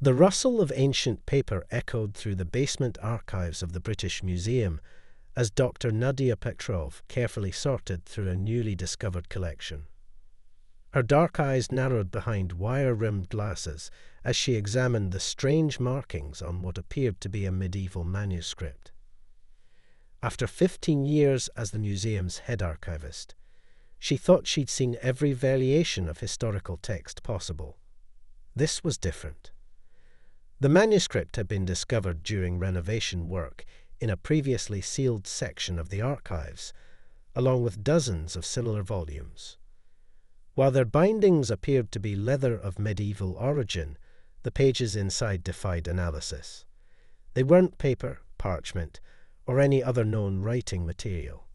The rustle of ancient paper echoed through the basement archives of the British Museum as Dr. Nadia Petrov carefully sorted through a newly discovered collection. Her dark eyes narrowed behind wire-rimmed glasses as she examined the strange markings on what appeared to be a medieval manuscript. After 15 years as the museum's head archivist, she thought she'd seen every variation of historical text possible. This was different. The manuscript had been discovered during renovation work in a previously sealed section of the archives, along with dozens of similar volumes. While their bindings appeared to be leather of medieval origin, the pages inside defied analysis. They weren't paper, parchment, or any other known writing material.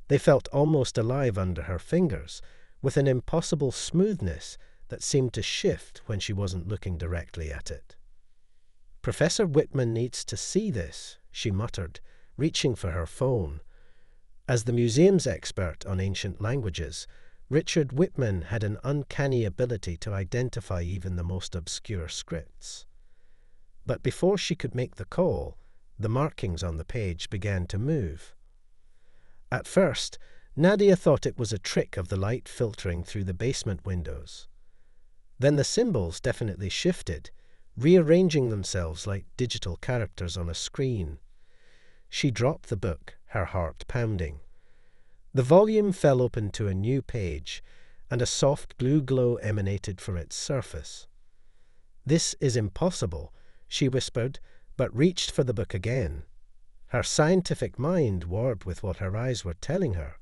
They felt almost alive under her fingers, with an impossible smoothness that seemed to shift when she wasn't looking directly at it. "Professor Whitman needs to see this," she muttered, reaching for her phone. As the museum's expert on ancient languages, Richard Whitman had an uncanny ability to identify even the most obscure scripts. But before she could make the call, the markings on the page began to move. At first, Nadia thought it was a trick of the light filtering through the basement windows. Then the symbols definitely shifted, rearranging themselves like digital characters on a screen. She dropped the book, her heart pounding. The volume fell open to a new page, and a soft blue glow emanated from its surface. "This is impossible," she whispered, but reached for the book again. Her scientific mind warred with what her eyes were telling her.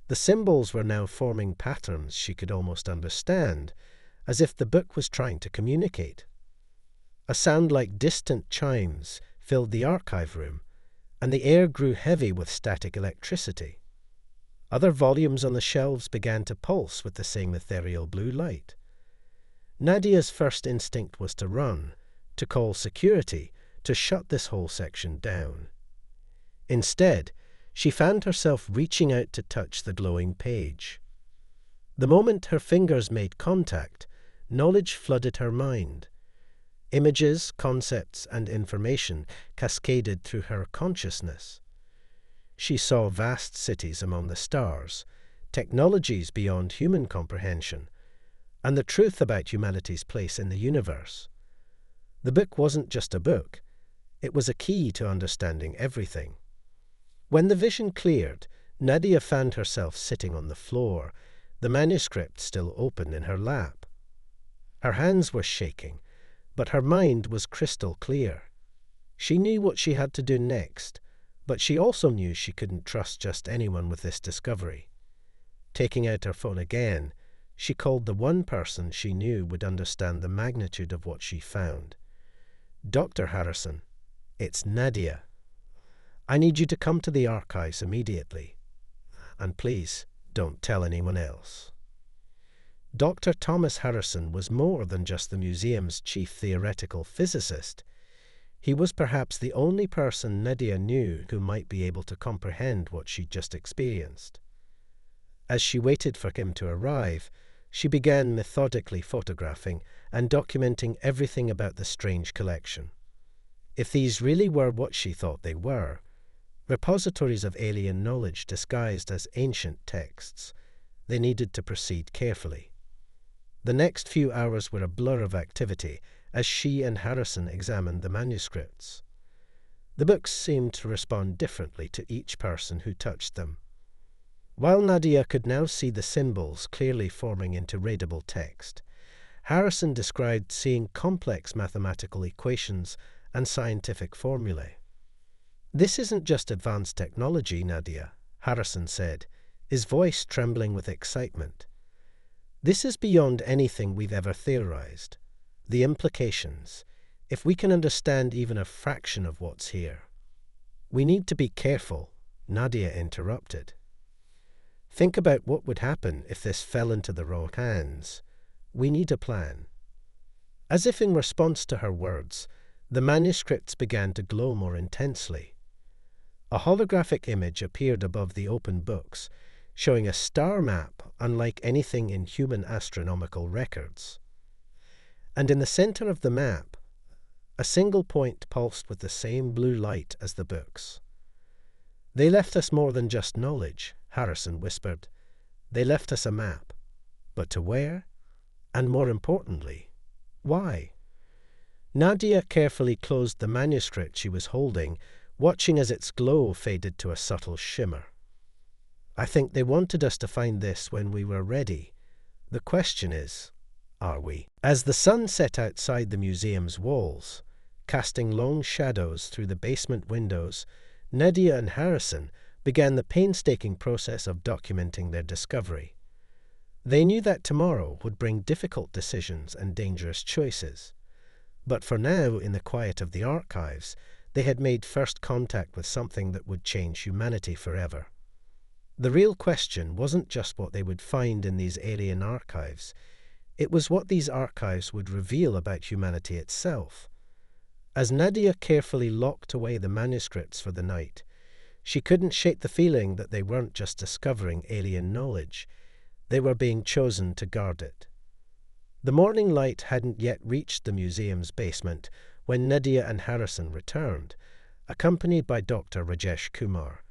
The symbols were now forming patterns she could almost understand, as if the book was trying to communicate. A sound like distant chimes filled the archive room, and the air grew heavy with static electricity. Other volumes on the shelves began to pulse with the same ethereal blue light. Nadia's first instinct was to run, to call security, to shut this whole section down. Instead, she found herself reaching out to touch the glowing page. The moment her fingers made contact, knowledge flooded her mind. Images, concepts, and information cascaded through her consciousness. She saw vast cities among the stars, technologies beyond human comprehension, and the truth about humanity's place in the universe. The book wasn't just a book. It was a key to understanding everything. When the vision cleared, Nadia found herself sitting on the floor, the manuscript still open in her lap. Her hands were shaking, but her mind was crystal clear. She knew what she had to do next, but she also knew she couldn't trust just anyone with this discovery. Taking out her phone again, she called the one person she knew would understand the magnitude of what she found. "Dr. Harrison, it's Nadia. I need you to come to the archives immediately. And please, don't tell anyone else." Dr. Thomas Harrison was more than just the museum's chief theoretical physicist. He was perhaps the only person Nadia knew who might be able to comprehend what she'd just experienced. As she waited for him to arrive, she began methodically photographing and documenting everything about the strange collection. If these really were what she thought they were, repositories of alien knowledge disguised as ancient texts, they needed to proceed carefully. The next few hours were a blur of activity as she and Harrison examined the manuscripts. The books seemed to respond differently to each person who touched them. While Nadia could now see the symbols clearly forming into readable text, Harrison described seeing complex mathematical equations and scientific formulae. "This isn't just advanced technology, Nadia," Harrison said, his voice trembling with excitement. "This is beyond anything we've ever theorized. The implications, if we can understand even a fraction of what's here." "We need to be careful," Nadia interrupted. "Think about what would happen if this fell into the wrong hands. We need a plan." As if in response to her words, the manuscripts began to glow more intensely. A holographic image appeared above the open books, showing a star map unlike anything in human astronomical records. And in the center of the map, a single point pulsed with the same blue light as the books. "They left us more than just knowledge," Harrison whispered. "They left us a map. But to where? And more importantly, why?" Nadia carefully closed the manuscript she was holding, watching as its glow faded to a subtle shimmer. "I think they wanted us to find this when we were ready. The question is, are we?" As the sun set outside the museum's walls, casting long shadows through the basement windows, Nadia and Harrison began the painstaking process of documenting their discovery. They knew that tomorrow would bring difficult decisions and dangerous choices. But for now, in the quiet of the archives, they had made first contact with something that would change humanity forever. The real question wasn't just what they would find in these alien archives. It was what these archives would reveal about humanity itself. As Nadia carefully locked away the manuscripts for the night, she couldn't shake the feeling that they weren't just discovering alien knowledge. They were being chosen to guard it. The morning light hadn't yet reached the museum's basement when Nadia and Harrison returned, accompanied by Dr. Rajesh Kumar,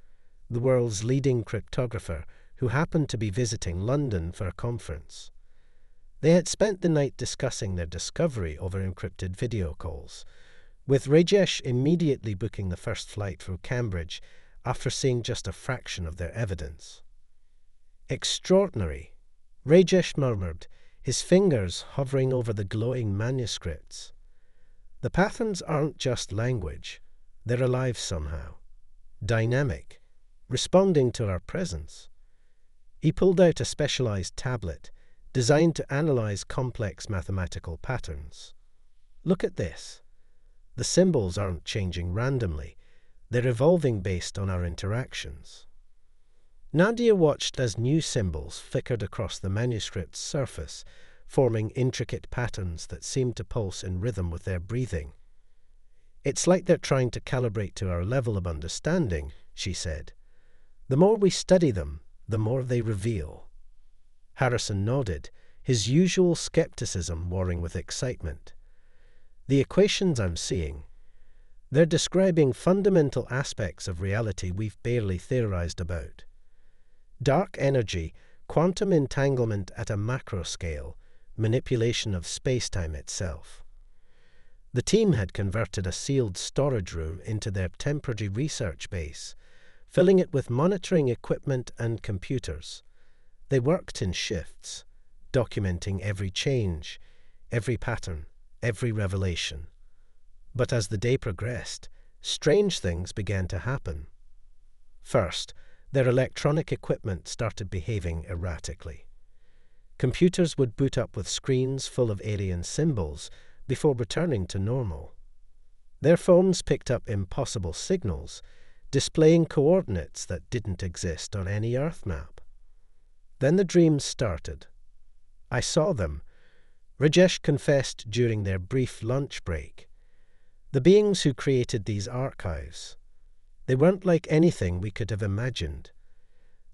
the world's leading cryptographer who happened to be visiting London for a conference. They had spent the night discussing their discovery over encrypted video calls, with Rajesh immediately booking the first flight through Cambridge after seeing just a fraction of their evidence. "Extraordinary," Rajesh murmured, his fingers hovering over the glowing manuscripts. "The patterns aren't just language. They're alive somehow. Dynamic. Responding to our presence." He pulled out a specialized tablet designed to analyze complex mathematical patterns. "Look at this. The symbols aren't changing randomly. They're evolving based on our interactions." Nadia watched as new symbols flickered across the manuscript's surface, forming intricate patterns that seemed to pulse in rhythm with their breathing. "It's like they're trying to calibrate to our level of understanding," she said. "The more we study them, the more they reveal." Harrison nodded, his usual skepticism warring with excitement. "The equations I'm seeing, they're describing fundamental aspects of reality we've barely theorized about. Dark energy, quantum entanglement at a macro scale, manipulation of space-time itself." The team had converted a sealed storage room into their temporary research base, filling it with monitoring equipment and computers. They worked in shifts, documenting every change, every pattern, every revelation. But as the day progressed, strange things began to happen. First, their electronic equipment started behaving erratically. Computers would boot up with screens full of alien symbols before returning to normal. Their phones picked up impossible signals, displaying coordinates that didn't exist on any Earth map. Then the dreams started. "I saw them," Rajesh confessed during their brief lunch break. "The beings who created these archives, they weren't like anything we could have imagined.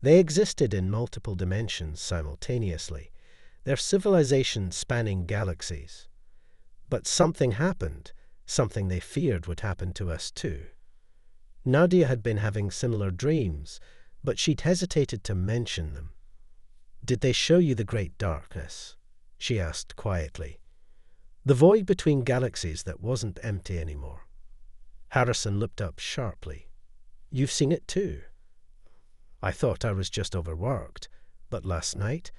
They existed in multiple dimensions simultaneously, their civilization spanning galaxies. But something happened, something they feared would happen to us too." Nadia had been having similar dreams, but she'd hesitated to mention them. "Did they show you the great darkness?" she asked quietly. "The void between galaxies that wasn't empty anymore." Harrison looked up sharply. "You've seen it too?" "I thought I was just overworked, but last night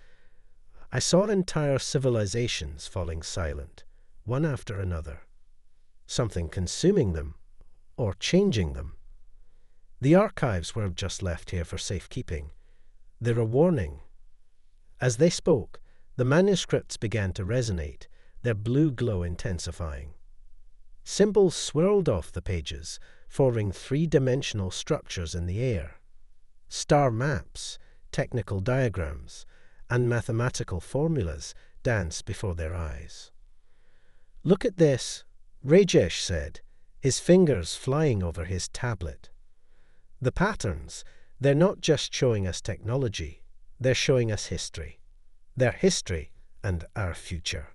I saw entire civilizations falling silent, one after another. Something consuming them, or changing them. The archives weren't just left here for safekeeping. They're a warning." As they spoke, the manuscripts began to resonate, their blue glow intensifying. Symbols swirled off the pages, forming three-dimensional structures in the air. Star maps, technical diagrams, and mathematical formulas danced before their eyes. "Look at this," Rajesh said, his fingers flying over his tablet. "The patterns, they're not just showing us technology, they're showing us history. Their history and our future."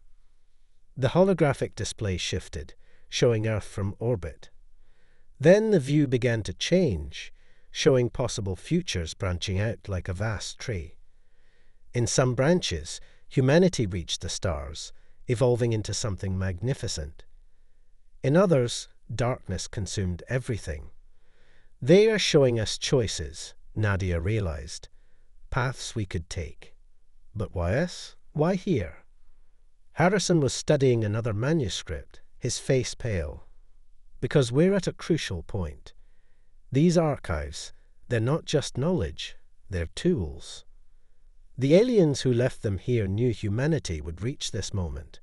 The holographic display shifted, showing Earth from orbit. Then the view began to change, showing possible futures branching out like a vast tree. In some branches, humanity reached the stars, evolving into something magnificent. In others, darkness consumed everything. They are showing us choices, Nadia realized, paths we could take. But why us? Why here? Harrison was studying another manuscript, his face pale. Because we're at a crucial point. These archives, they're not just knowledge, they're tools. The aliens who left them here knew humanity would reach this moment,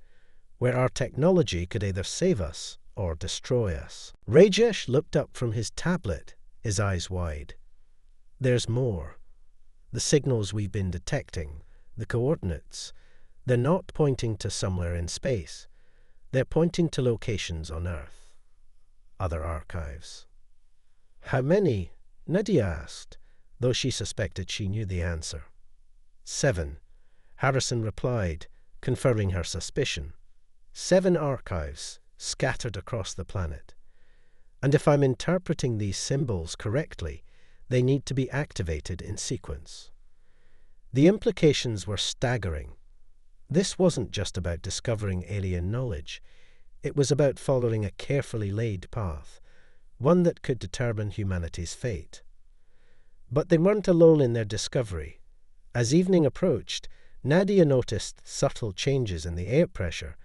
where our technology could either save us or destroy us. Rajesh looked up from his tablet, his eyes wide. There's more. The signals we've been detecting, the coordinates, they're not pointing to somewhere in space. They're pointing to locations on Earth. Other archives. How many? Nadia asked, though she suspected she knew the answer. 7, Harrison replied, confirming her suspicion. 7 archives, scattered across the planet. And if I'm interpreting these symbols correctly, they need to be activated in sequence. The implications were staggering. This wasn't just about discovering alien knowledge. It was about following a carefully laid path, one that could determine humanity's fate. But they weren't alone in their discovery. As evening approached, Nadia noticed subtle changes in the air pressure,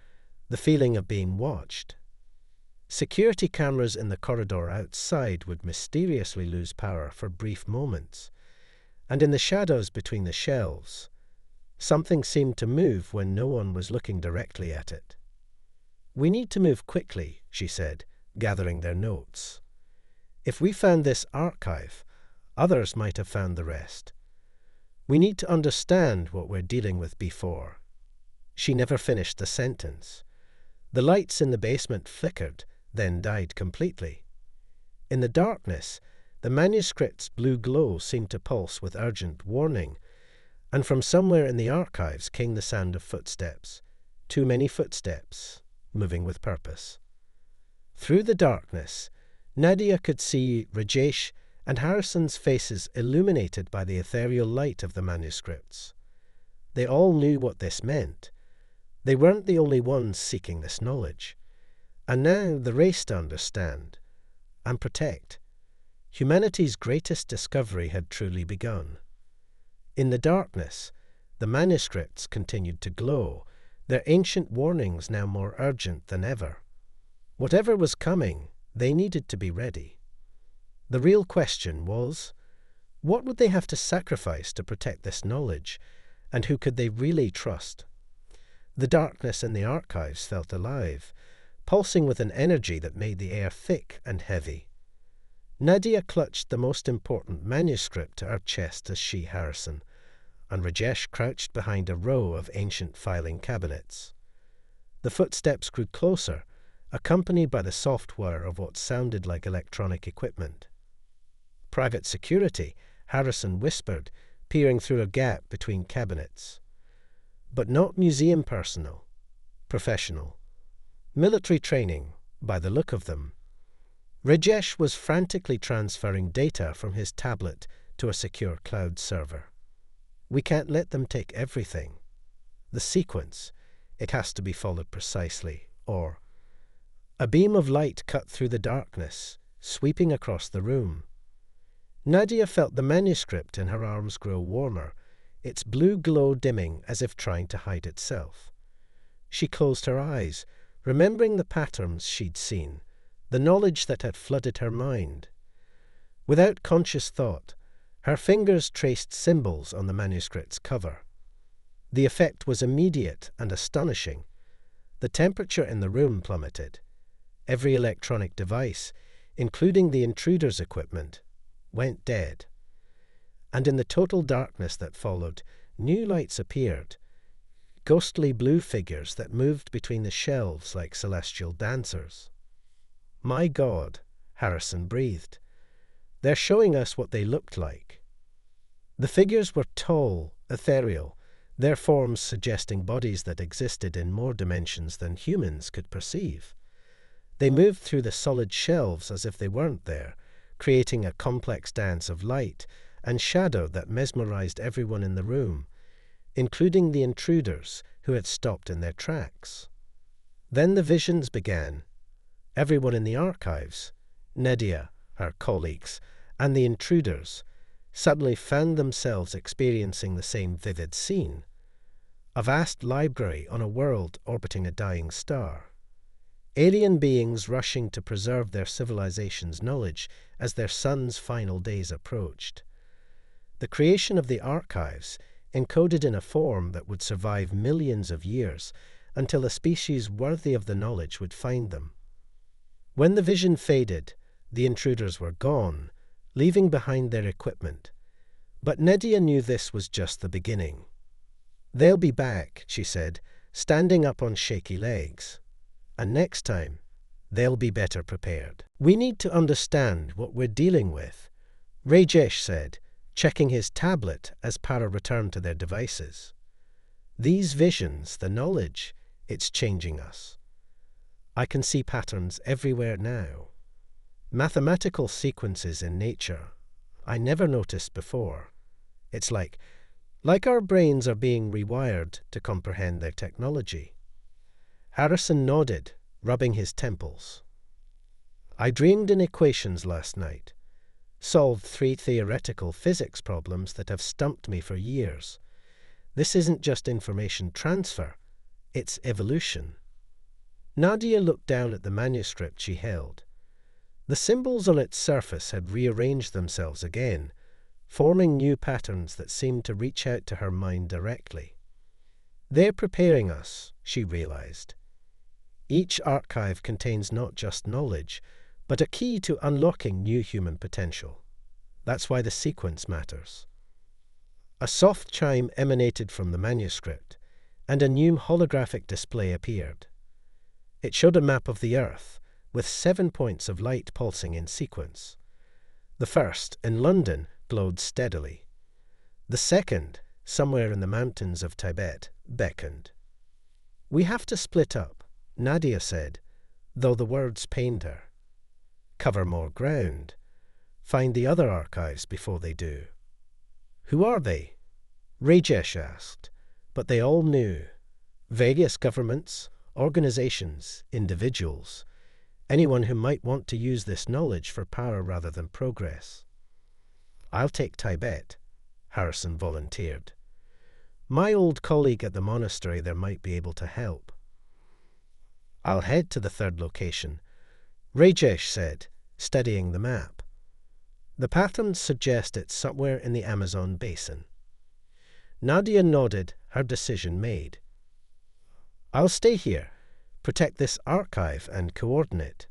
the feeling of being watched. Security cameras in the corridor outside would mysteriously lose power for brief moments, and in the shadows between the shelves, something seemed to move when no one was looking directly at it. We need to move quickly, she said, gathering their notes. If we found this archive, others might have found the rest. We need to understand what we're dealing with before. She never finished the sentence. The lights in the basement flickered, then died completely. In the darkness, the manuscript's blue glow seemed to pulse with urgent warning, and from somewhere in the archives came the sound of footsteps. Too many footsteps, moving with purpose. Through the darkness, Nadia could see Rajesh and Harrison's faces illuminated by the ethereal light of the manuscripts. They all knew what this meant. They weren't the only ones seeking this knowledge. And now the race to understand and protect. Humanity's greatest discovery had truly begun. In the darkness, the manuscripts continued to glow, their ancient warnings now more urgent than ever. Whatever was coming, they needed to be ready. The real question was, what would they have to sacrifice to protect this knowledge, and who could they really trust? The darkness in the archives felt alive, pulsing with an energy that made the air thick and heavy. Nadia clutched the most important manuscript to her chest as she, Harrison, and Rajesh crouched behind a row of ancient filing cabinets. The footsteps grew closer, accompanied by the soft whir of what sounded like electronic equipment. Private security, Harrison whispered, peering through a gap between cabinets. But not museum personnel. Professional. Military training, by the look of them. Rajesh was frantically transferring data from his tablet to a secure cloud server. We can't let them take everything. The sequence, it has to be followed precisely, or... A beam of light cut through the darkness, sweeping across the room. Nadia felt the manuscript in her arms grow warmer, its blue glow dimming as if trying to hide itself. She closed her eyes, remembering the patterns she'd seen, the knowledge that had flooded her mind. Without conscious thought, her fingers traced symbols on the manuscript's cover. The effect was immediate and astonishing. The temperature in the room plummeted. Every electronic device, including the intruder's equipment, went dead. And in the total darkness that followed, new lights appeared, ghostly blue figures that moved between the shelves like celestial dancers. My God, Harrison breathed. They're showing us what they looked like. The figures were tall, ethereal, their forms suggesting bodies that existed in more dimensions than humans could perceive. They moved through the solid shelves as if they weren't there, creating a complex dance of light and shadow that mesmerized everyone in the room, including the intruders who had stopped in their tracks. Then the visions began. Everyone in the archives, Nadia, her colleagues, and the intruders, suddenly found themselves experiencing the same vivid scene. A vast library on a world orbiting a dying star. Alien beings rushing to preserve their civilization's knowledge as their sun's final days approached. The creation of the archives, encoded in a form that would survive millions of years until a species worthy of the knowledge would find them. When the vision faded, the intruders were gone, leaving behind their equipment. But Nadia knew this was just the beginning. "They'll be back," she said, standing up on shaky legs. "And next time, they'll be better prepared." "We need to understand what we're dealing with," Rajesh said, checking his tablet as Para returned to their devices. "These visions, the knowledge, it's changing us. I can see patterns everywhere now. Mathematical sequences in nature I never noticed before. It's like our brains are being rewired to comprehend their technology." Harrison nodded, rubbing his temples. "I dreamed in equations last night. Solved 3 theoretical physics problems that have stumped me for years. This isn't just information transfer, it's evolution." Nadia looked down at the manuscript she held. The symbols on its surface had rearranged themselves again, forming new patterns that seemed to reach out to her mind directly. "They're preparing us," she realized. Each archive contains not just knowledge, but a key to unlocking new human potential. That's why the sequence matters. A soft chime emanated from the manuscript, and a new holographic display appeared. It showed a map of the Earth, with 7 points of light pulsing in sequence. The first, in London, glowed steadily. The second, somewhere in the mountains of Tibet, beckoned. "We have to split up," Nadia said, though the words pained her. "Cover more ground. Find the other archives before they do." "Who are they?" Rajesh asked, but they all knew. Various governments, organizations, individuals, anyone who might want to use this knowledge for power rather than progress. "I'll take Tibet," Harrison volunteered. "My old colleague at the monastery there might be able to help." "I'll head to the third location," Rajesh said, studying the map. "The patterns suggest it's somewhere in the Amazon basin." Nadia nodded, her decision made. "I'll stay here, protect this archive and coordinate.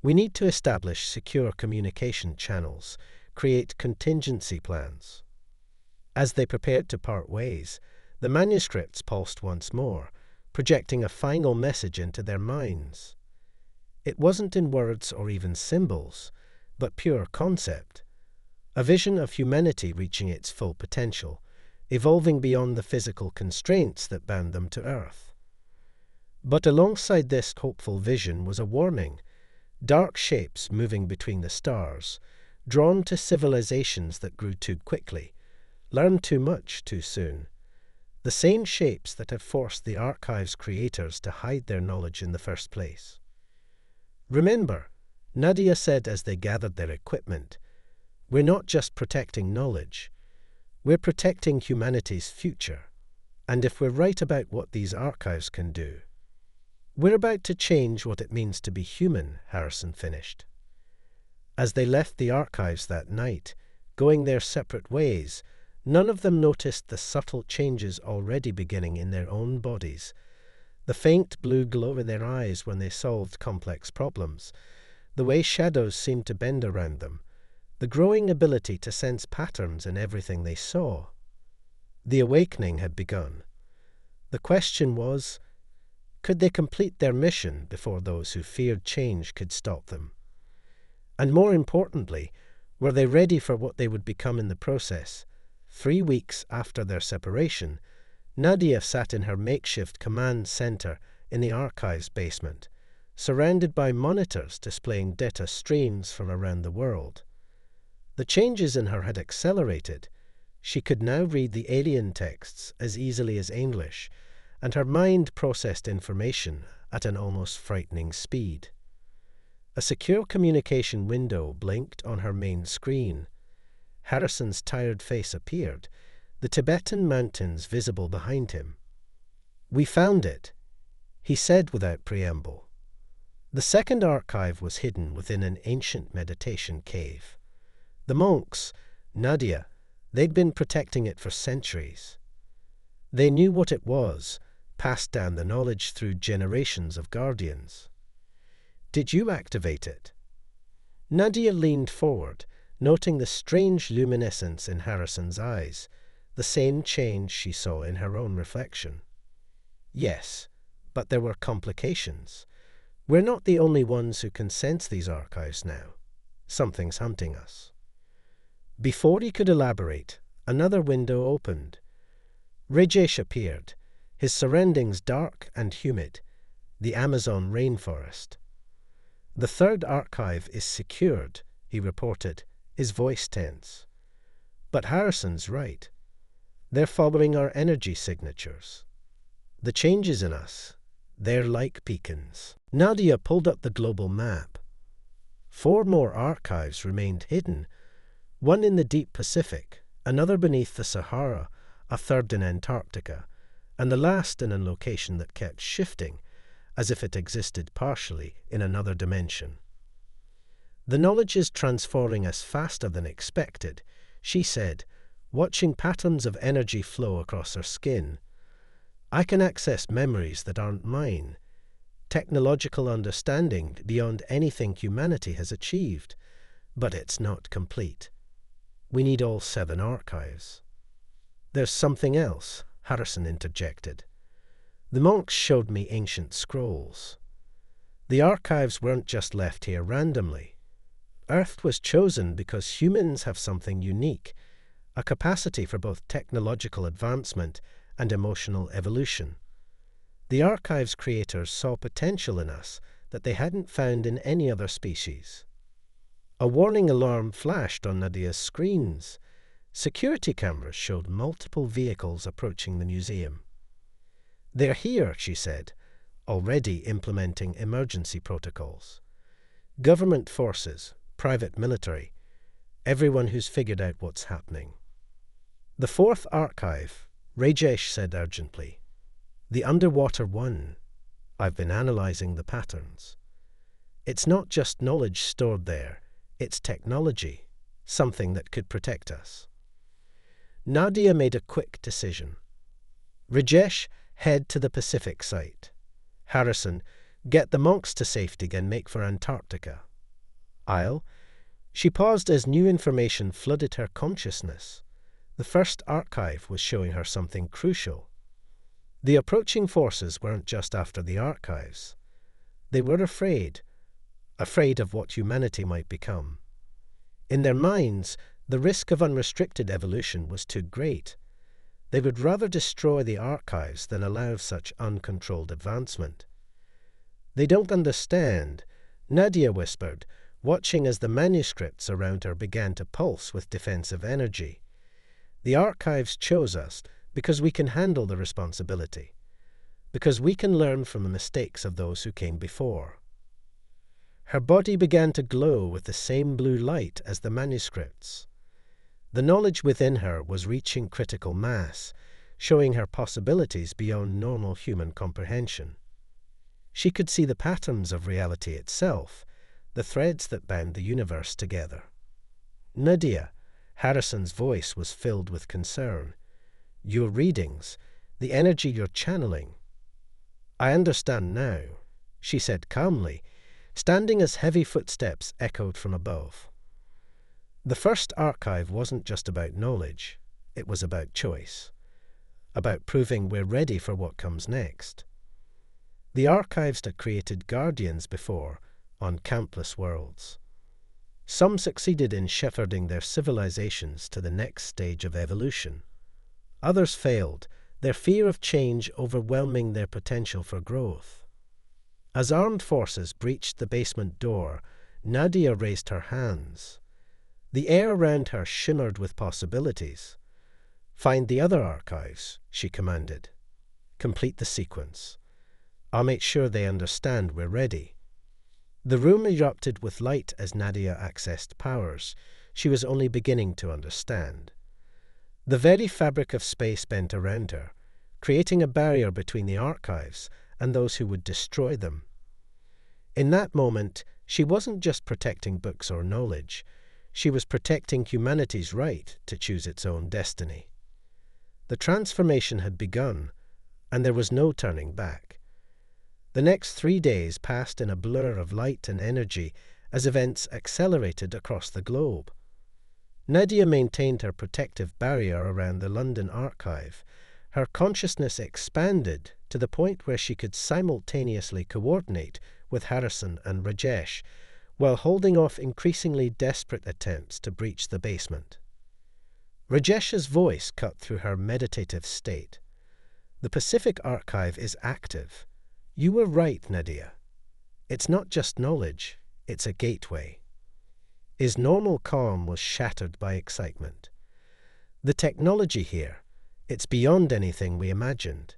We need to establish secure communication channels, create contingency plans." As they prepared to part ways, the manuscripts pulsed once more, projecting a final message into their minds. It wasn't in words or even symbols, but pure concept, a vision of humanity reaching its full potential, evolving beyond the physical constraints that bound them to Earth. But alongside this hopeful vision was a warning: dark shapes moving between the stars, drawn to civilizations that grew too quickly, learned too much too soon. The same shapes that had forced the archive's creators to hide their knowledge in the first place. "Remember," Nadia said as they gathered their equipment, "we're not just protecting knowledge. We're protecting humanity's future. And if we're right about what these archives can do, we're about to change what it means to be human," Harrison finished. As they left the archives that night, going their separate ways, none of them noticed the subtle changes already beginning in their own bodies. The faint blue glow in their eyes when they solved complex problems, the way shadows seemed to bend around them, the growing ability to sense patterns in everything they saw. The awakening had begun. The question was, could they complete their mission before those who feared change could stop them? And more importantly, were they ready for what they would become in the process, 3 weeks after their separation, Nadia sat in her makeshift command center in the archives basement, surrounded by monitors displaying data streams from around the world. The changes in her had accelerated. She could now read the alien texts as easily as English, and her mind processed information at an almost frightening speed. A secure communication window blinked on her main screen. Harrison's tired face appeared, the Tibetan mountains visible behind him. "We found it," he said without preamble. The second archive was hidden within an ancient meditation cave. The monks, Nadia, they'd been protecting it for centuries. They knew what it was, passed down the knowledge through generations of guardians. "Did you activate it?" Nadia leaned forward, noting the strange luminescence in Harrison's eyes, the same change she saw in her own reflection. "Yes, but there were complications. We're not the only ones who can sense these archives now. Something's hunting us." Before he could elaborate, another window opened. Rajesh appeared, his surroundings dark and humid, the Amazon rainforest. "The third archive is secured," he reported, his voice tense. "But Harrison's right. They're following our energy signatures. The changes in us, they're like beacons." Nadia pulled up the global map. 4 more archives remained hidden, one in the deep Pacific, another beneath the Sahara, a third in Antarctica, and the last in a location that kept shifting, as if it existed partially in another dimension. "The knowledge is transforming us faster than expected," she said, watching patterns of energy flow across her skin. "I can access memories that aren't mine, technological understanding beyond anything humanity has achieved, but it's not complete. We need all 7 archives." "There's something else," Harrison interjected. "The monks showed me ancient scrolls. The archives weren't just left here randomly. Earth was chosen because humans have something unique, a capacity for both technological advancement and emotional evolution. The archive's creators saw potential in us that they hadn't found in any other species." A warning alarm flashed on Nadia's screens. Security cameras showed multiple vehicles approaching the museum. "They're here," she said, already implementing emergency protocols. "Government forces, private military, everyone who's figured out what's happening." "The 4th archive," Rajesh said urgently. "The underwater one. I've been analyzing the patterns. It's not just knowledge stored there, it's technology, something that could protect us." Nadia made a quick decision. "Rajesh, head to the Pacific site. Harrison, get the monks to safety and make for Antarctica. She paused as new information flooded her consciousness. The first archive was showing her something crucial. The approaching forces weren't just after the archives. They were afraid of what humanity might become. In their minds, the risk of unrestricted evolution was too great. They would rather destroy the archives than allow such uncontrolled advancement. "They don't understand," Nadia whispered, watching as the manuscripts around her began to pulse with defensive energy. "The archives chose us because we can handle the responsibility, because we can learn from the mistakes of those who came before." Her body began to glow with the same blue light as the manuscripts. The knowledge within her was reaching critical mass, showing her possibilities beyond normal human comprehension. She could see the patterns of reality itself, the threads that bound the universe together. "Nadia," Harrison's voice was filled with concern. "Your readings, the energy you're channeling." "I understand now," she said calmly, standing as heavy footsteps echoed from above. The first archive wasn't just about knowledge, it was about choice, about proving we're ready for what comes next. The archives had created guardians before, on countless worlds. Some succeeded in shepherding their civilizations to the next stage of evolution. Others failed, their fear of change overwhelming their potential for growth. As armed forces breached the basement door, Nadia raised her hands. The air around her shimmered with possibilities. "Find the other archives," she commanded. "Complete the sequence. I'll make sure they understand we're ready." The room erupted with light as Nadia accessed powers she was only beginning to understand. The very fabric of space bent around her, creating a barrier between the archives and those who would destroy them. In that moment, she wasn't just protecting books or knowledge. She was protecting humanity's right to choose its own destiny. The transformation had begun, and there was no turning back. The next 3 days passed in a blur of light and energy as events accelerated across the globe. Nadia maintained her protective barrier around the London archive. Her consciousness expanded to the point where she could simultaneously coordinate with Harrison and Rajesh, while holding off increasingly desperate attempts to breach the basement. Rajesh's voice cut through her meditative state. "The Pacific Archive is active. You were right, Nadia. It's not just knowledge, it's a gateway." His normal calm was shattered by excitement. "The technology here, it's beyond anything we imagined.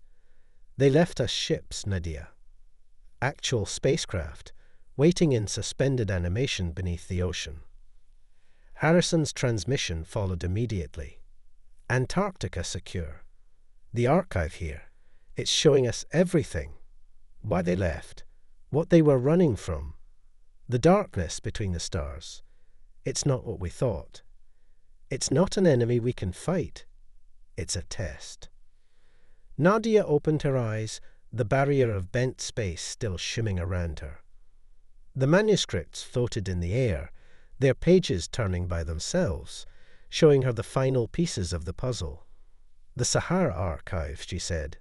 They left us ships, Nadia. Actual spacecraft, waiting in suspended animation beneath the ocean." Harrison's transmission followed immediately. "Antarctica secure. The archive here, it's showing us everything. Why they left, what they were running from, the darkness between the stars. It's not what we thought. It's not an enemy we can fight. It's a test." Nadia opened her eyes, the barrier of bent space still shimming around her. The manuscripts floated in the air, their pages turning by themselves, showing her the final pieces of the puzzle. "The Sahara archive," she said.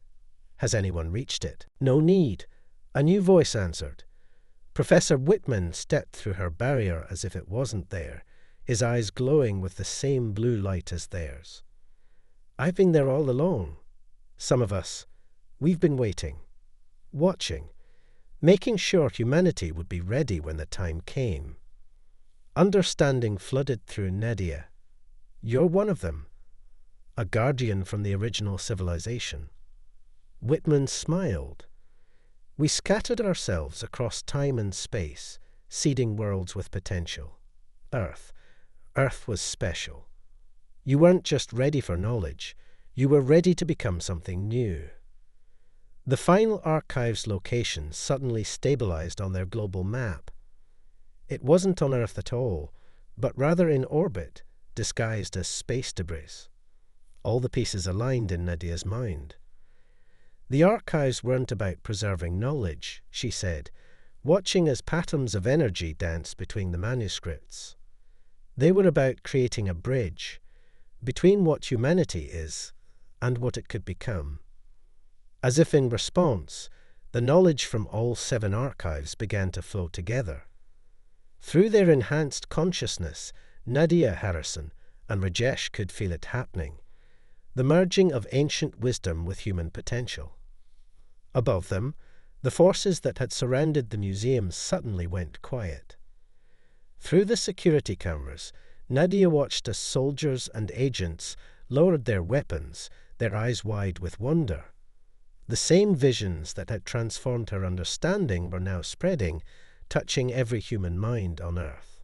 "Has anyone reached it?" "No need," a new voice answered. Professor Whitman stepped through her barrier as if it wasn't there, his eyes glowing with the same blue light as theirs. "I've been there all along. Some of us, we've been waiting, watching, making sure humanity would be ready when the time came." Understanding flooded through Nadia. "You're one of them, a guardian from the original civilization." Whitman smiled. "We scattered ourselves across time and space, seeding worlds with potential. Earth was special. You weren't just ready for knowledge, you were ready to become something new." The final archive's location suddenly stabilized on their global map. It wasn't on Earth at all, but rather in orbit, disguised as space debris. All the pieces aligned in Nadia's mind. The archives weren't about preserving knowledge, she said, watching as atoms of energy danced between the manuscripts. They were about creating a bridge between what humanity is and what it could become. As if in response, the knowledge from all 7 archives began to flow together. Through their enhanced consciousness, Nadia, Harrison, and Rajesh could feel it happening, the merging of ancient wisdom with human potential. Above them, the forces that had surrounded the museum suddenly went quiet. Through the security cameras, Nadia watched as soldiers and agents lowered their weapons, their eyes wide with wonder. The same visions that had transformed her understanding were now spreading, touching every human mind on Earth.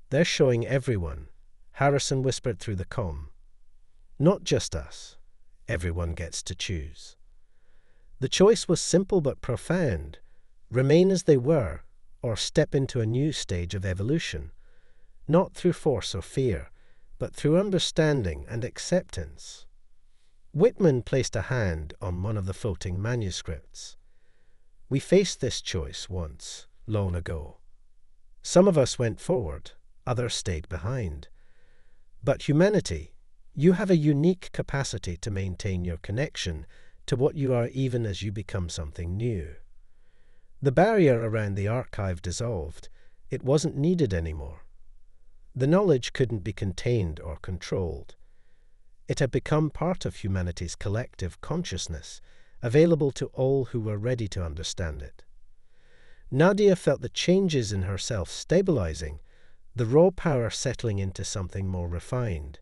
"They're showing everyone," Harrison whispered through the comm. "Not just us. Everyone gets to choose." The choice was simple but profound. Remain as they were, or step into a new stage of evolution, not through force or fear, but through understanding and acceptance. Whitman placed a hand on one of the floating manuscripts. "We faced this choice once, long ago. Some of us went forward, others stayed behind. But humanity, you have a unique capacity to maintain your connection to what you are even as you become something new." The barrier around the archive dissolved. It wasn't needed anymore. The knowledge couldn't be contained or controlled. It had become part of humanity's collective consciousness, available to all who were ready to understand it. Nadia felt the changes in herself stabilizing, the raw power settling into something more refined.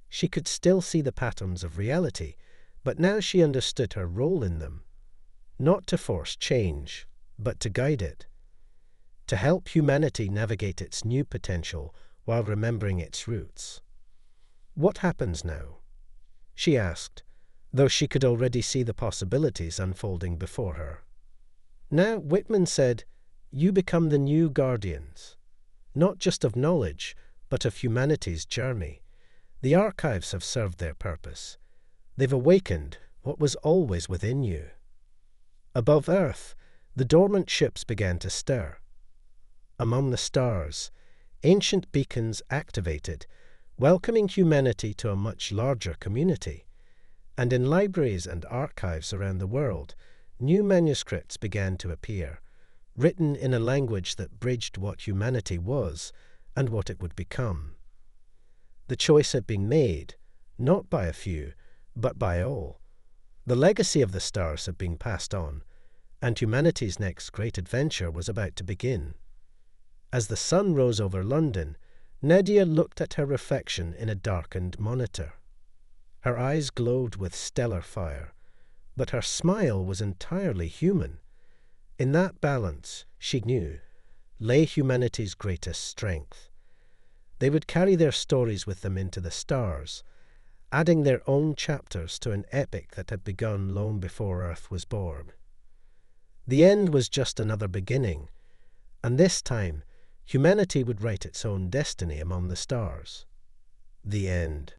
She could still see the patterns of reality, but now she understood her role in them. Not to force change, but to guide it. To help humanity navigate its new potential while remembering its roots. What happens now? She asked, though she could already see the possibilities unfolding before her. Now, Whitman said, you become the new guardians, not just of knowledge, but of humanity's journey. The archives have served their purpose. They've awakened what was always within you. Above Earth, the dormant ships began to stir. Among the stars, ancient beacons activated, welcoming humanity to a much larger community. And in libraries and archives around the world, new manuscripts began to appear, written in a language that bridged what humanity was and what it would become. The choice had been made, not by a few, but by all. The legacy of the stars had been passed on, and humanity's next great adventure was about to begin. As the sun rose over London, Nadia looked at her reflection in a darkened monitor. Her eyes glowed with stellar fire, but her smile was entirely human. In that balance, she knew, lay humanity's greatest strength. They would carry their stories with them into the stars, adding their own chapters to an epic that had begun long before Earth was born. The end was just another beginning, and this time, humanity would write its own destiny among the stars. The end.